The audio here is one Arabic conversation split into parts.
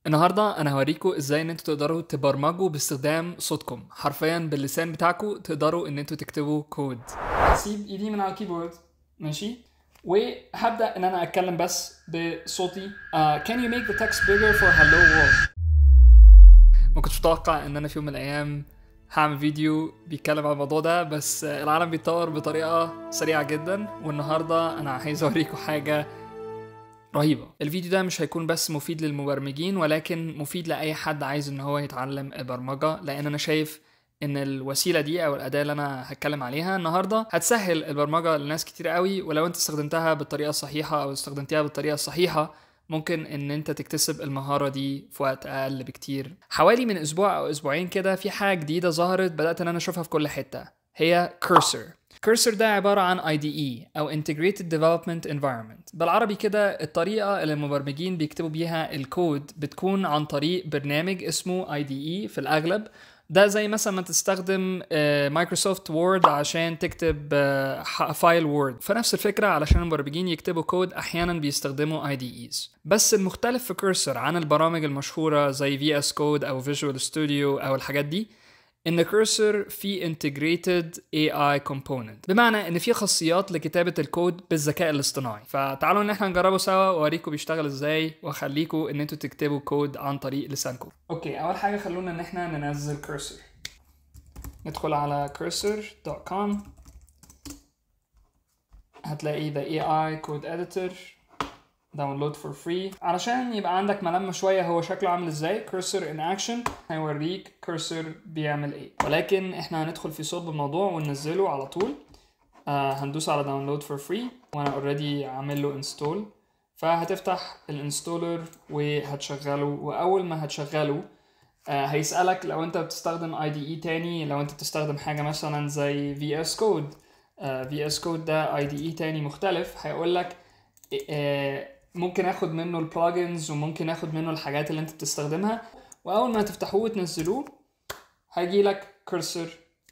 النهارده انا هوريكم ازاي ان انتوا تقدروا تبرمجوا باستخدام صوتكم، حرفيا باللسان بتاعكم تقدروا ان انتوا تكتبوا كود. هسيب ايدي من على الكيبورد، ماشي، وهبدا ان انا اتكلم بس بصوتي. Can you make the text bigger for hello world؟ ما كنتش متوقع ان انا في يوم من الايام هعمل فيديو بيتكلم عن الموضوع ده، بس العالم بيتطور بطريقه سريعه جدا، والنهارده انا عايز اوريكم حاجه رهيبة. الفيديو ده مش هيكون بس مفيد للمبرمجين، ولكن مفيد لأي حد عايز ان هو يتعلم البرمجة، لأن أنا شايف ان الوسيلة دي او الأداة اللي أنا هتكلم عليها النهاردة هتسهل البرمجة لناس كتير قوي، ولو انت استخدمتها بالطريقة الصحيحة او استخدمتها بالطريقة الصحيحة ممكن ان انت تكتسب المهارة دي في وقت اقل بكتير. حوالي من اسبوع او اسبوعين كده في حاجة جديدة ظهرت بدأت ان انا اشوفها في كل حتة، هي كورسر ده عبارة عن IDE أو Integrated Development Environment. بالعربي كده الطريقة اللي المبرمجين بيكتبوا بيها الكود بتكون عن طريق برنامج اسمه IDE في الأغلب. ده زي مثلا ما تستخدم مايكروسوفت وورد عشان تكتب فايل وورد، فنفس الفكرة علشان المبرمجين يكتبوا كود أحيانا بيستخدموا IDEs. بس المختلف في كورسر عن البرامج المشهورة زي VS Code أو Visual Studio أو الحاجات دي إن كورسر في integrated AI component، بمعنى إن في خاصيات لكتابة الكود بالذكاء الاصطناعي. فتعالوا إن احنا نجربه سوا وأوريكم بيشتغل إزاي، وأخليكم إن انتوا تكتبوا كود عن طريق لسانكم. أوكي، أول حاجة خلونا إن احنا ننزل كورسر. ندخل على cursor.com، هتلاقي the AI code editor داونلود فور فري. علشان يبقى عندك ملمة شوية هو شكله عامل ازاي، كورسر ان اكشن هيوريك كورسر بيعمل ايه، ولكن احنا هندخل في صلب الموضوع وننزله على طول. هندوس على داونلود فور فري وانا اوريدي عامل له انستول، فهتفتح الانستولر وهتشغله، واول ما هتشغله هيسألك لو انت بتستخدم IDE تاني، لو انت بتستخدم حاجة مثلا زي VS Code. VS Code ده IDE تاني مختلف، هيقولك ممكن اخد منه البلجنز وممكن اخد منه الحاجات اللي انت بتستخدمها، واول ما تفتحوه وتنزلوه هيجي لك كورسر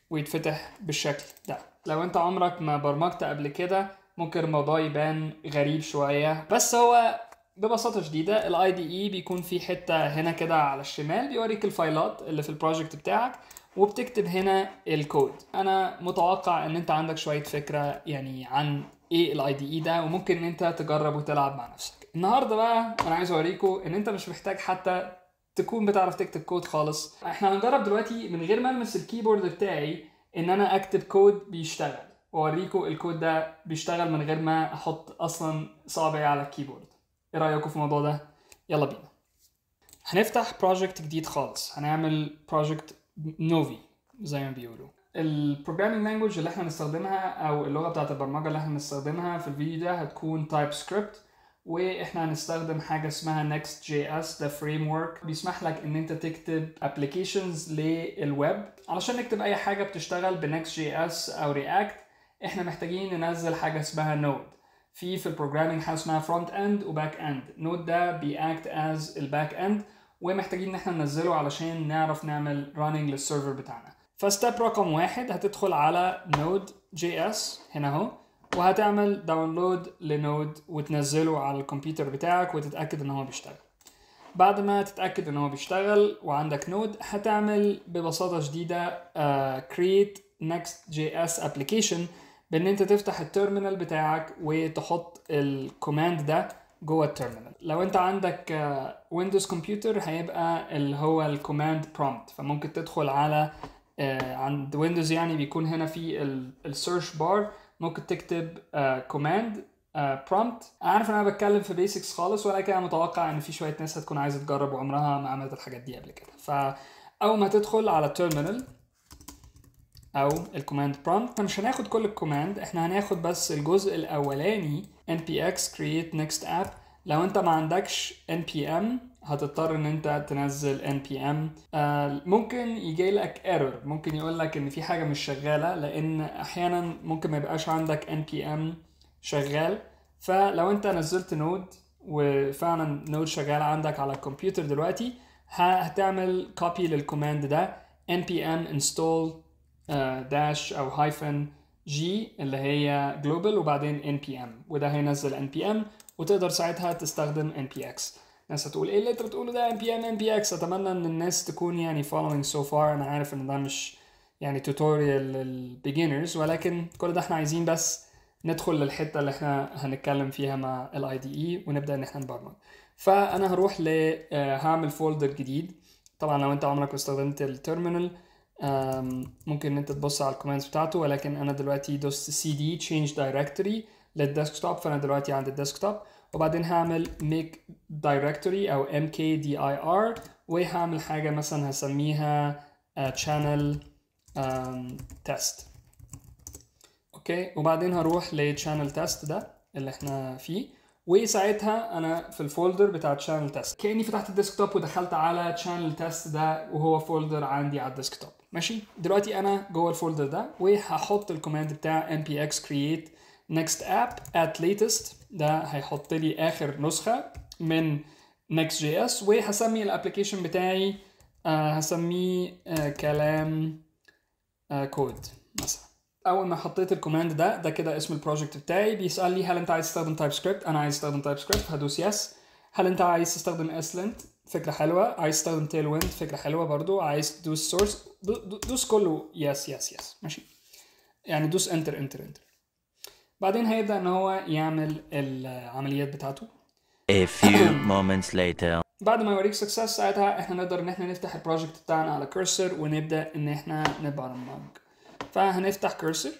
ويتفتح بالشكل ده. لو انت عمرك ما برمجت قبل كده ممكن الموضوع يبان غريب شوية، بس هو ببساطة شديدة ال IDE بيكون في حتة هنا كده على الشمال بيوريك الفايلات اللي في البروجكت بتاعك، وبتكتب هنا الكود. انا متوقع ان انت عندك شوية فكرة يعني عن ايه الاي دي اي ده، وممكن ان انت تجرب وتلعب مع نفسك. النهارده بقى انا عايز اوريكم ان انت مش محتاج حتى تكون بتعرف تكتب كود خالص. احنا هنجرب دلوقتي من غير ما المس الكيبورد بتاعي ان انا اكتب كود بيشتغل، واوريكم الكود ده بيشتغل من غير ما احط اصلا صابعي على الكيبورد. ايه رايكم في الموضوع ده؟ يلا بينا. هنفتح بروجكت جديد خالص، هنعمل بروجكت نوفي زي ما بيقولوا. البروجرامينج لانجويج اللي احنا هنستخدمها او اللغه بتاعه البرمجه اللي احنا هنستخدمها في الفيديو ده هتكون تايب سكريبت، واحنا هنستخدم حاجه اسمها Next.js. ده فريم ورك بيسمح لك ان انت تكتب ابلكيشنز للويب. علشان نكتب اي حاجه بتشتغل بNext.js او رياكت احنا محتاجين ننزل حاجه اسمها نود. في البروجرامينج حاجه اسمها فرونت اند وباك اند. نود ده بيأكت از الباك اند، ومحتاجين ان احنا ننزله علشان نعرف نعمل راننج للسيرفر بتاعنا. فستيب رقم 1 هتدخل على Node.js هنا اهو، وهتعمل داونلود لنود وتنزله على الكمبيوتر بتاعك وتتأكد ان هو بيشتغل. بعد ما تتأكد ان هو بيشتغل وعندك نود هتعمل ببساطة شديدة create Next.js application بان انت تفتح التيرمينال بتاعك وتحط الكوماند ده جوه التيرمينال. لو انت عندك ويندوز كمبيوتر هيبقى اللي هو الكوماند برومبت، فممكن تدخل على عند ويندوز يعني بيكون هنا في السيرش بار، ممكن تكتب كوماند برومبت. عارف ان انا بتكلم في بيسكس خالص، ولكن انا متوقع ان في شويه ناس هتكون عايزه تجرب وعمرها ما عملت الحاجات دي قبل كده. فاول ما تدخل على التيرمينال او الكوماند برومبت، مش هناخد كل الكوماند، احنا هناخد بس الجزء الاولاني npx create next app. لو انت ما عندكش npm هتضطر ان انت تنزل npm. ممكن يجي لك error، ممكن يقول لك ان في حاجه مش شغاله، لان احيانا ممكن ما يبقاش عندك npm شغال. فلو انت نزلت نود وفعلا نود شغال عندك على الكمبيوتر دلوقتي، هتعمل copy للكوماند ده npm install داش او هايفن جي اللي هي جلوبال وبعدين npm، وده هينزل npm وتقدر ساعتها تستخدم npx. الناس هتقول ايه اللي انت بتقوله ده npm npx. اتمنى ان الناس تكون يعني following so far. انا عارف ان ده مش يعني tutorial للbeginners، ولكن كل ده احنا عايزين بس ندخل للحته اللي احنا هنتكلم فيها مع ال IDE ونبدا ان احنا نبرمج. فانا هروح هعمل فولدر جديد. طبعا لو انت عمرك استخدمت التيرمينال ممكن ان انت تبص على الكوماندز بتاعته، ولكن انا دلوقتي دوست cd change directory للديسكتوب، فانا دلوقتي عند الديسكتوب. وبعدين هعمل make directory او mkdir، وهعمل حاجه مثلا هسميها channel test. اوكي، وبعدين هروح لchannel test ده اللي احنا فيه، وساعتها انا في الفولدر بتاع channel test كاني فتحت الديسكتوب ودخلت على channel test ده، وهو فولدر عندي على الديسكتوب. ماشي، دلوقتي انا جوه الفولدر ده، وهحط الكوماند بتاع npx create next app at latest. ده هيحط لي اخر نسخه من next.js، وهسمي الابلكيشن بتاعي هسميه كلام كود مثلا. اول ما حطيت الكوماند ده كده اسم البروجكت بتاعي. بيسال لي هل انت عايز تستخدم تايب سكريبت؟ انا عايز استخدم تايب سكريبت، هدوس يس. هل انت عايز تستخدم اسلنت؟ فكره حلوه. عايز تستخدم تيل ويند؟ فكره حلوه برضو. عايز تدوس سورس؟ دوس كله يس يس يس. ماشي، يعني دوس انتر انتر انتر. بعدين هيبدا ان هو يعمل العمليات بتاعته. A few moments later. بعد ما يوريك سكسس، ساعتها احنا نقدر ان احنا نفتح البروجكت بتاعنا على كورسر ونبدا ان احنا نبرمج. فهنفتح كورسر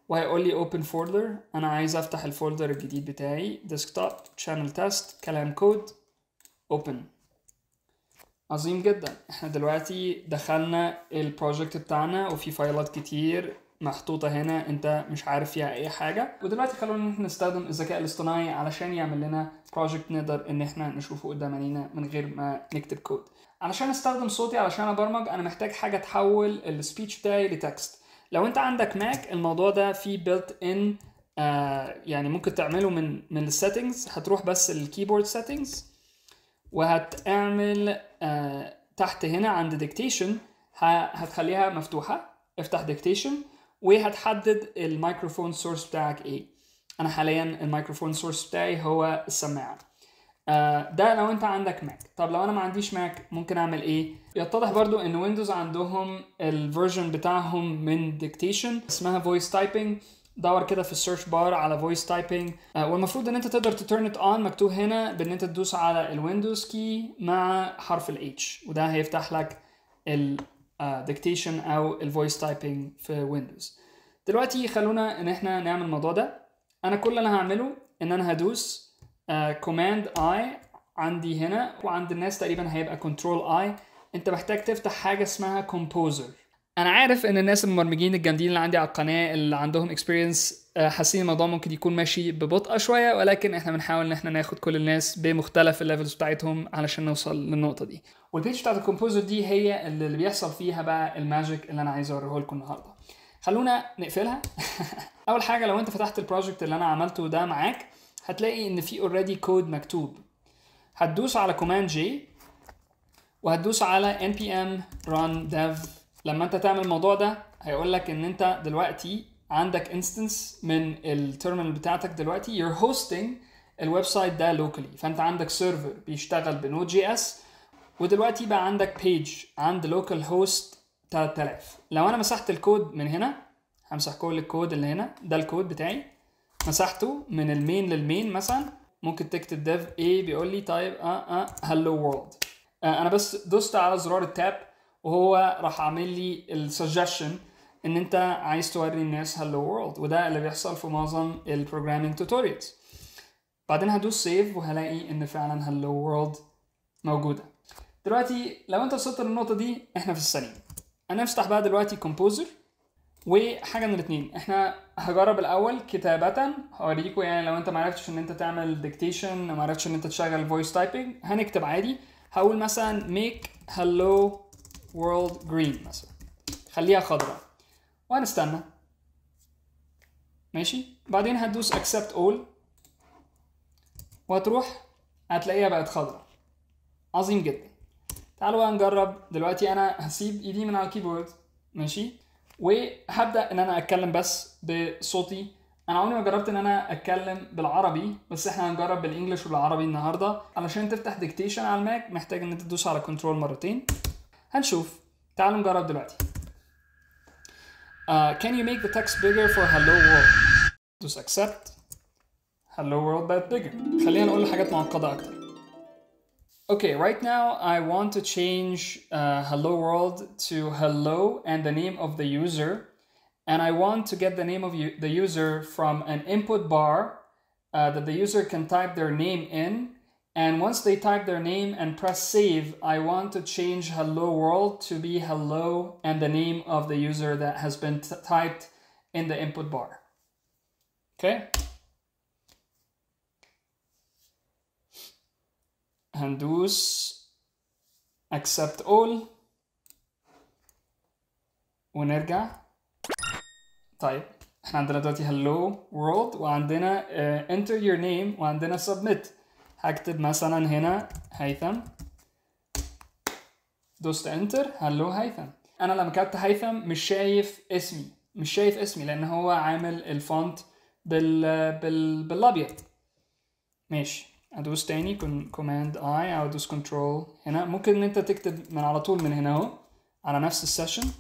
وهيقول لي open folder. انا عايز افتح الفولدر الجديد بتاعي desktop channel test كلام كود open. عظيم جدا، احنا دلوقتي دخلنا البروجكت بتاعنا وفي فايلات كتير محطوطة هنا انت مش عارف فيها اي حاجة. ودلوقتي خلونا نستخدم الذكاء الاصطناعي علشان يعمل لنا بروجكت نقدر ان احنا نشوفه قدام عينينا من غير ما نكتب كود. علشان استخدم صوتي علشان ابرمج، انا محتاج حاجة تحول السبيتش بتاعي لتكست. لو انت عندك ماك الموضوع ده فيه built in يعني ممكن تعمله من السيتنجز. هتروح بس الكيبورد سيتنجز وهتعمل تحت هنا عند ديكتيشن هتخليها مفتوحة. افتح ديكتيشن وهتحدد الميكروفون سورس بتاعك ايه. انا حاليا الميكروفون سورس بتاعي هو السماعة. ده لو انت عندك ماك. طب لو انا ما عنديش ماك ممكن اعمل ايه؟ يتضح برضو ان ويندوز عندهم الفيرجن بتاعهم من ديكتيشن اسمها فويس تايبنج. دور كده في السيرش بار على فويس تايبنج، والمفروض ان انت تقدر تترن ات اون. مكتوب هنا بان انت تدوس على الويندوز كي مع حرف الاتش، وده هيفتح لك الديكتيشن او الفويس تايبنج في ويندوز. دلوقتي خلونا ان احنا نعمل الموضوع ده. انا كل اللي انا هعمله ان انا هدوس كوماند اي عندي هنا، وعند الناس تقريبا هيبقى كنترول اي. انت محتاج تفتح حاجه اسمها كومبوزر. انا عارف ان الناس المبرمجين الجامدين اللي عندي على القناه اللي عندهم اكسبيرينس حاسين الموضوع ممكن يكون ماشي ببطء شويه، ولكن احنا بنحاول ان احنا ناخد كل الناس بمختلف الليفلز بتاعتهم علشان نوصل للنقطه دي. والبيج بتاعت الكومبوزر دي هي اللي بيحصل فيها بقى الماجيك اللي انا عايز اوريه لكم النهارده. خلونا نقفلها. اول حاجه، لو انت فتحت البروجكت اللي انا عملته ده معاك هتلاقي ان في اوريدي كود مكتوب. هتدوس على كوماند جي وهتدوس على npm run dev. لما انت تعمل الموضوع ده هيقول لك ان انت دلوقتي عندك انستنس من التيرمينال بتاعتك. دلوقتي you're hosting الويب سايت ده locally، فانت عندك سيرفر بيشتغل بنود جي اس، ودلوقتي بقى عندك بيج عند لوكال هوست 3000. لو انا مسحت الكود من هنا، همسح كل الكود اللي هنا، ده الكود بتاعي مسحته من المين للمين مثلا. ممكن تكتب dev a بيقول لي طيب hello world. انا بس دوست على زرار التاب وهو راح عامل لي السجشن ان انت عايز توري الناس hello world، وده اللي بيحصل في معظم البروجرامينج توتوريالز. بعدين هدوس سيف وهلاقي ان فعلا hello world موجوده. دلوقتي لو انت وصلت للنقطه دي احنا في السليم. انا افتح بقى دلوقتي كومبوزر، وحاجه من الاثنين. احنا هجرب الاول كتابه هوريكم، يعني لو انت ما عرفتش ان انت تعمل ديكتيشن، ما عرفتش ان انت تشغل فويس تايبنج، هنكتب عادي. هقول مثلا make hello world green مثلا، خليها خضراء وهنستنى. ماشي، بعدين هتدوس accept all وهتروح هتلاقيها بقت خضراء. عظيم جدا. تعالوا بقى نجرب. دلوقتي انا هسيب ايدي من على الكيبورد، ماشي، وهبدا ان انا اتكلم بس بصوتي انا عمري ما جربت ان انا اتكلم بالعربي، بس احنا هنجرب بالانجلش والعربي النهارده. علشان تفتح ديكتيشن على الماك محتاج ان انت تدوس على كنترول مرتين. هنشوف. تعالوا نجرب دلوقتي. Can you make the text bigger for hello world? دوس accept. hello world بقت bigger. خلينا نقول حاجات معقدة اكتر. Okay, right now I want to change hello world to hello and the name of the user. And I want to get the name of the user from an input bar that the user can type their name in. And once they type their name and press save, I want to change hello world to be hello and the name of the user that has been typed in the input bar. Okay? هندوس accept all ونرجع. طيب احنا عندنا دلوقتي hello world وعندنا enter your name وعندنا submit. هكتب مثلا هنا هيثم. دوست enter hello هيثم. انا لما كتبت هيثم مش شايف اسمي لان هو عامل الفونت بالابيض. ماشي. ادوس تاني كوماند اي او ادوس كنترول. هنا ممكن ان انت تكتب من على طول من هنا اهو على نفس السيشن.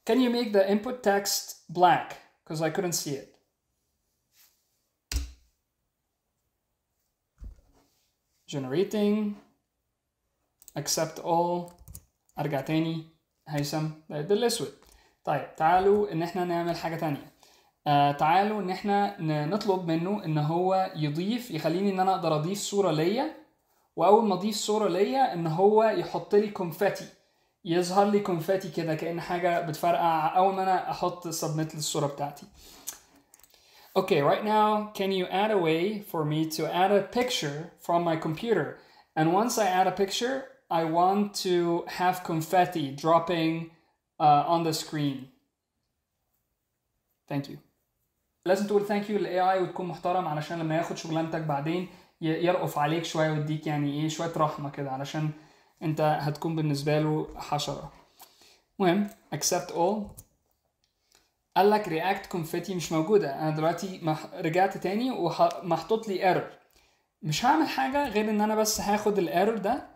Can you make the input text black? Because I couldn't see it. Generating. Accept all. ارجع تاني. هيثم بقت بالاسود. طيب تعالوا ان احنا نعمل حاجة تانية. تعالوا ان احنا نطلب منه ان هو يخليني ان انا اقدر اضيف صورة ليا. واول ما اضيف صورة ليا ان هو يحط لي كونفاتي. يظهر لي كونفاتي كده كأن حاجة بتفرقع اول ما انا احط submit للصورة بتاعتي. Okay, right now can you add a way for me to add a picture from my computer? And once I add a picture, I want to have confetti dropping on the screen. Thank you. لازم تقول thank you لل AI وتكون محترم علشان لما ياخد شغلانتك بعدين يرقف عليك شوية ويديك يعني ايه شوية رحمة كده علشان انت هتكون بالنسبة له حشرة. مهم accept all. قال لك react confetti مش موجودة. انا دلوقتي رجعت تاني ومحطوط لي error. مش هعمل حاجة غير ان انا بس هاخد الايرور ده.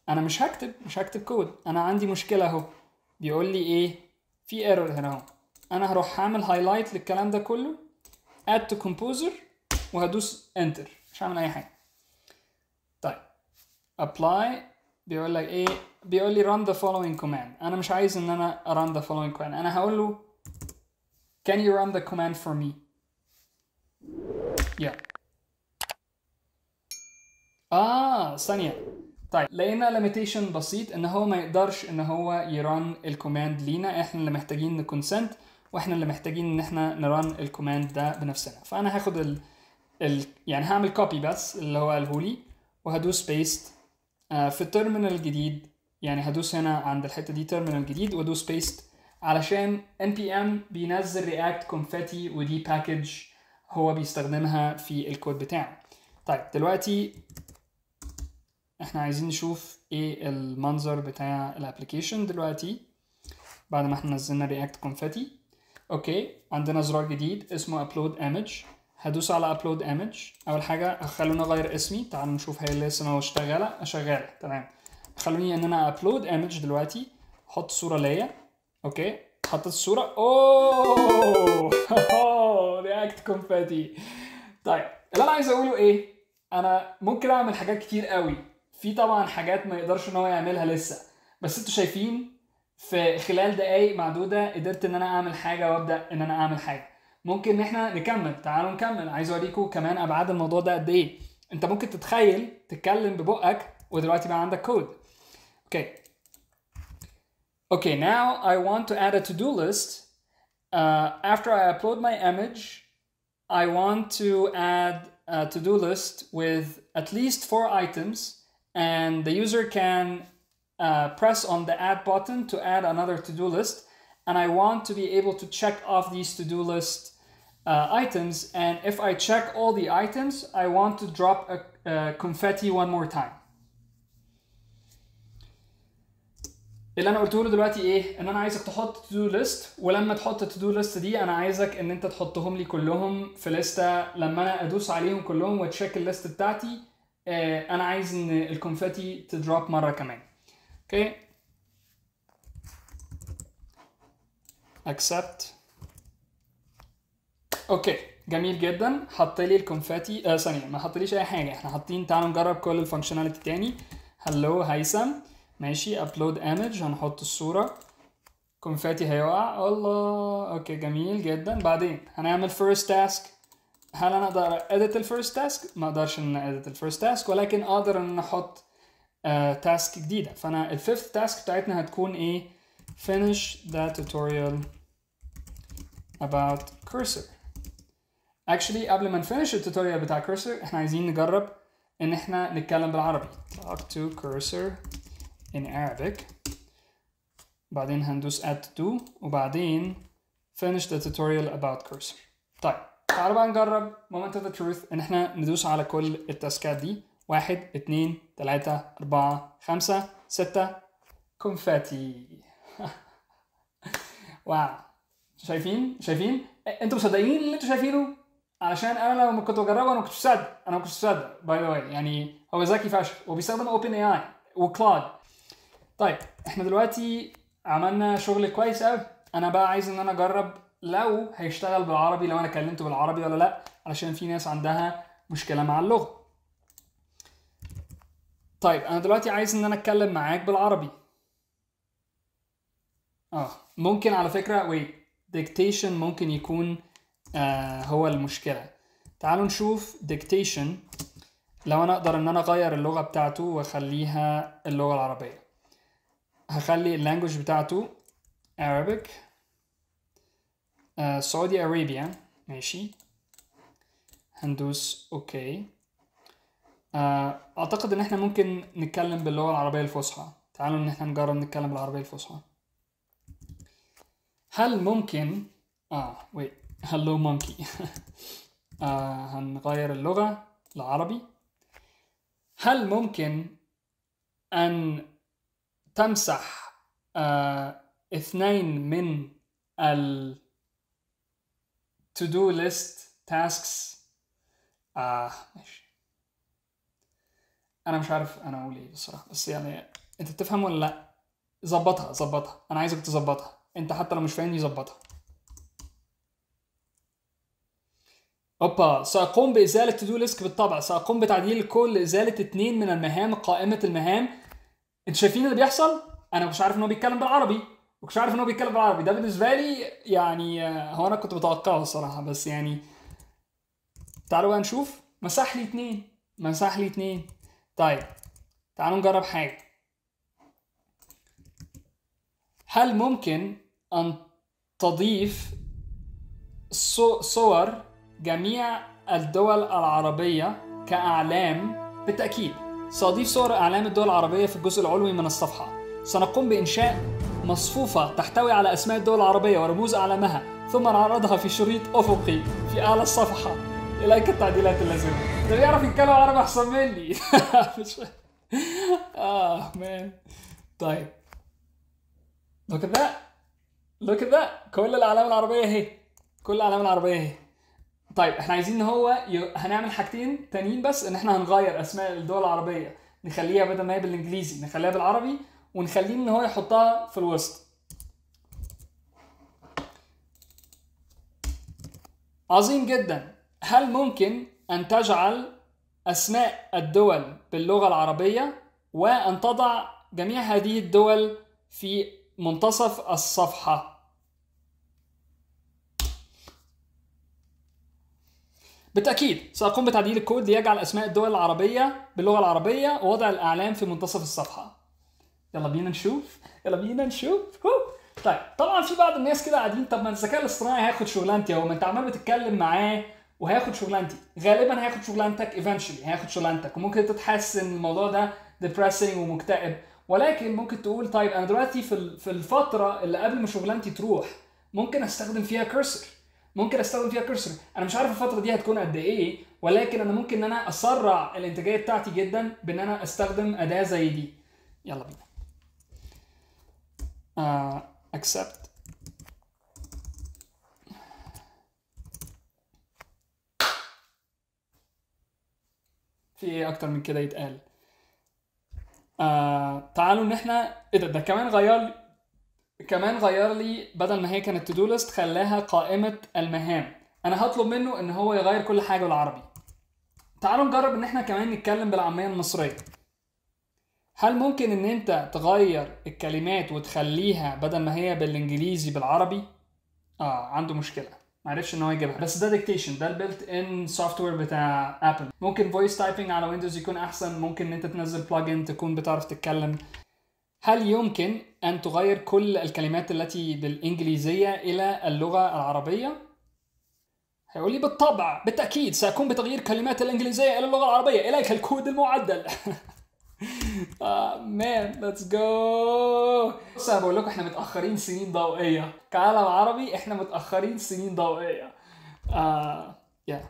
انا مش هكتب كود. انا عندي مشكلة اهو بيقول لي ايه في ايرور هنا اهو. انا هروح هعمل هايلايت للكلام ده كله add to composer وهدوس enter. مش هعمل اي حاجة. طيب apply بيقول لك ايه بيقول لي run the following command. انا مش عايز ان انا run the following command. انا هقول له can you run the command for me. yeah. ثانية. طيب لقينا limitation بسيط ان هو ما يقدرش ان هو يران الكوماند لينا. احنا اللي محتاجين نكونسنت واحنا اللي محتاجين ان احنا نران الكوماند ده بنفسنا. فانا هاخد يعني هعمل كوبي بس اللي هو قاله لي وهدوس بيست في التيرمينال الجديد. يعني هدوس هنا عند الحتة دي تيرمينال جديد وادوس بيست علشان npm بينزل react confetti ودي باكج هو بيستخدمها في الكود بتاعه. طيب دلوقتي احنا عايزين نشوف ايه المنظر بتاع الابليكيشن دلوقتي بعد ما احنا نزلنا رياكت كونفيتي. اوكي عندنا زرار جديد اسمه ابلود ايمج. هدوس على ابلود ايمج. اول حاجه خلوني اغير اسمي. تعالوا نشوف هي لسه شغاله تمام. خلوني ان انا ابلود ايمج دلوقتي. احط صوره ليا. اوكي حطيت الصوره. رياكت كونفيتي. طيب اللي انا عايز اقوله ايه انا ممكن اعمل حاجات كتير قوي. في طبعا حاجات ما يقدرش ان هو يعملها لسه بس انتوا شايفين في خلال دقايق معدوده قدرت ان انا اعمل حاجه وابدا ان انا اعمل حاجه. ممكن ان احنا نكمل. تعالوا نكمل. عايز اوريكم كمان ابعاد الموضوع ده قد ايه. انت ممكن تتكلم ببقك ودلوقتي بقى عندك كود. Okay, now I want to add a to-do list. After I upload my image, I want to add a to-do list with at least 4 items, and the user can press on the add button to add another to-do list. And I want to be able to check off these to-do list items. And if I check all the items, I want to drop a confetti one more time. اللي انا قلته له دلوقتي ايه؟ ان انا عايزك تحط تو دو ليست، ولما تحط التو دو ليست دي انا عايزك ان انت تحطهم لي كلهم في لسته، لما انا ادوس عليهم كلهم واتشيك الليست بتاعتي انا عايز ان الكونفيتي تدروب مره كمان. اوكي accept. اوكي جميل جدا، حط لي الكونفيتي ثانيه ما حطليش اي حاجه، احنا حاطين. تعالوا نجرب كل الفانكشناليتي تاني. هلو هيثم ماشي، ابلود ايمج، هنحط الصوره، كونفيتي هيقع. الله اوكي جميل جدا. بعدين هنعمل فيرست تاسك. هل انا اقدر اديت الفيرست تاسك؟ ما اقدرش ان اديت الفيرست تاسك، ولكن اقدر ان احط تاسك جديده. فانا الفيفث تاسك بتاعتنا هتكون ايه؟ finish the tutorial about cursor. actually قبل ما نفinish التوتوريال بتاع cursor احنا عايزين نجرب ان احنا نتكلم بالعربي. talk to cursor in Arabic، بعدين هندوس add to، وبعدين finish the tutorial about cursor. طيب تعالوا بقى نجرب moment of the truth ان احنا ندوس على كل التاسكات دي. 1 2 3 4 5 6 كونفاتي. واو، شايفين انتوا مصدقين اللي انتوا شايفينه؟ علشان انا لما كنت بجربه انا ما كنتش مصدق باي ذا واي، يعني هو ذكي فشخ وبيستخدم اوبن اي اي وكلاود. طيب احنا دلوقتي عملنا شغل كويس قوي. انا بقى عايز ان انا اجرب لو هيشتغل بالعربي، لو انا كلمته بالعربي ولا لا، علشان في ناس عندها مشكله مع اللغه. طيب انا دلوقتي عايز ان انا اتكلم معاك بالعربي. ممكن على فكره dictation ممكن يكون هو المشكله. تعالوا نشوف dictation لو انا اقدر ان انا اغير اللغه بتاعته واخليها اللغه العربيه. هخلي اللانجوج بتاعته Arabic سعودي Arabia ماشي. هندوس اوكي. اعتقد ان احنا ممكن نتكلم باللغه العربيه الفصحى. تعالوا ان احنا نجرب نتكلم بالعربيه الفصحى. هل ممكن هلو مونكي. هنغير اللغه العربي. هل ممكن ان تمسح 2 من ال to do list tasks؟ ماشي. انا مش عارف انا اقول ايه بصراحه، بس يعني انت بتفهم ولا لا؟ ظبطها، انا عايزك تظبطها انت، حتى لو مش فاهمني ظبطها. سأقوم بإزالة to do list بالطبع. سأقوم بتعديل الكود لإزالة 2 من المهام قائمة المهام. انتوا شايفين اللي بيحصل؟ انا مش عارف ان هو بيتكلم بالعربي، ده بالنسبه لي يعني هو انا كنت متوقعه الصراحه، بس يعني تعالوا بقى نشوف. مسح لي 2. طيب تعالوا نجرب حاجه. هل ممكن ان تضيف صور جميع الدول العربيه كاعلام؟ بالتاكيد سأضيف صور أعلام الدول العربية في الجزء العلوي من الصفحة. سنقوم بإنشاء مصفوفة تحتوي على أسماء الدول العربية ورموز أعلامها، ثم نعرضها في شريط أفقي في أعلى الصفحة. إليك التعديلات اللازمة. ده بيعرف يتكلم عربي أحسن مني. مش مان. طيب look at that كل الأعلام العربية اهي. طيب احنا عايزين ان هو هنعمل حاجتين تانيين، بس ان احنا هنغير اسماء الدول العربيه، نخليها بدل ما هي بالانجليزي نخليها بالعربي، ونخليه ان هو يحطها في الوسط. عظيم جدا. هل ممكن ان تجعل اسماء الدول باللغه العربيه وان تضع جميع هذه الدول في منتصف الصفحه؟ بالتأكيد سأقوم بتعديل الكود ليجعل أسماء الدول العربية باللغة العربية ووضع الأعلام في منتصف الصفحة. يلا بينا نشوف. طيب طبعا في بعض الناس كده قاعدين، طب ما الذكاء الاصطناعي هياخد شغلانتي اهو، ما انت عمال بتتكلم معاه وهياخد شغلانتي. غالبا هياخد شغلانتك eventually، هياخد شغلانتك، وممكن تتحس ان الموضوع ده depressing ومكتئب، ولكن ممكن تقول طيب انا دلوقتي في الفترة اللي قبل ما شغلانتي تروح ممكن استخدم فيها كرسر. انا مش عارف الفتره دي هتكون قد ايه، ولكن انا ممكن ان انا اسرع الانتاجيه بتاعتي جدا بان انا استخدم اداه زي دي. يلا بينا. accept. في ايه اكتر من كده يتقال؟ تعالوا ان احنا ايه ده كمان غير لي بدل ما هي كانت to do list خلاها قائمة المهام. انا هطلب منه ان هو يغير كل حاجة بالعربي. تعالوا نجرب ان احنا كمان نتكلم بالعامية المصرية. هل ممكن ان انت تغير الكلمات وتخليها بدل ما هي بالانجليزي بالعربي؟ عنده مشكلة، معرفش ان هو يجيبها. بس ده ديكتيشن، ده البيلت ان سوفت وير بتاع ابل. ممكن فويس تايبنج على ويندوز يكون احسن، ممكن ان انت تنزل بلجن تكون بتعرف تتكلم. هل يمكن ان تغير كل الكلمات التي بالانجليزية الى اللغة العربية؟ هيقول لي بالطبع، بالتأكيد سأقوم بتغيير كلمات الانجليزية الى اللغة العربية، اليك الكود المعدل. مان ليتس جو. بص انا بقول لكم احنا متاخرين سنين ضوئيه كعالم عربي، احنا متاخرين سنين ضوئيه. يا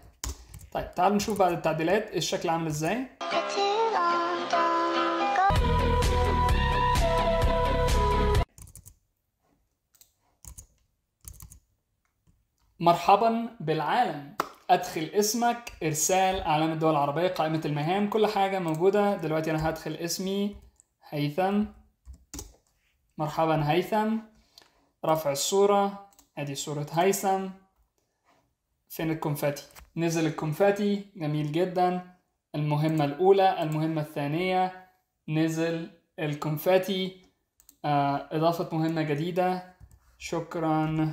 طيب تعالوا نشوف بعد التعديلات الشكل عامل ازاي. مرحبا بالعالم، ادخل اسمك، ارسال علامة الدول العربية، قائمة المهام، كل حاجة موجودة دلوقتي. انا هدخل اسمي هيثم. مرحبا هيثم. رفع الصورة، ادي صورة هيثم. فين الكونفاتي؟ نزل الكونفاتي، جميل جدا. المهمة الأولى، المهمة الثانية، نزل الكونفاتي. إضافة مهمة جديدة. شكرا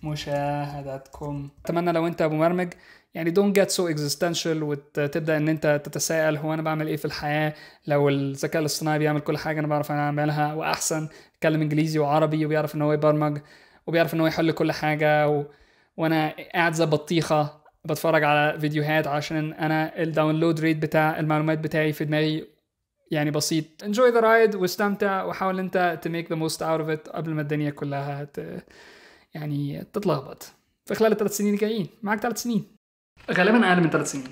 لمشاهدتكم. أتمنى لو أنت مبرمج يعني don't get so existential وتبدأ ان انت تتساءل هو انا بعمل ايه في الحياة لو الذكاء الاصطناعي بيعمل كل حاجة انا بعرف انا اعملها واحسن، يتكلم انجليزي وعربي وبيعرف ان هو يبرمج وبيعرف ان هو يحل كل حاجة وانا قاعد زي بطيخة بتفرج على فيديوهات عشان انا الداونلود ريت بتاع المعلومات بتاعي في دماغي يعني بسيط. enjoy the ride واستمتع وحاول انت to make the most out of it قبل ما الدنيا كلها يعني تتلخبط في خلال ال3 سنين الجايين. معاك 3 سنين، غالبا اقل من 3 سنين.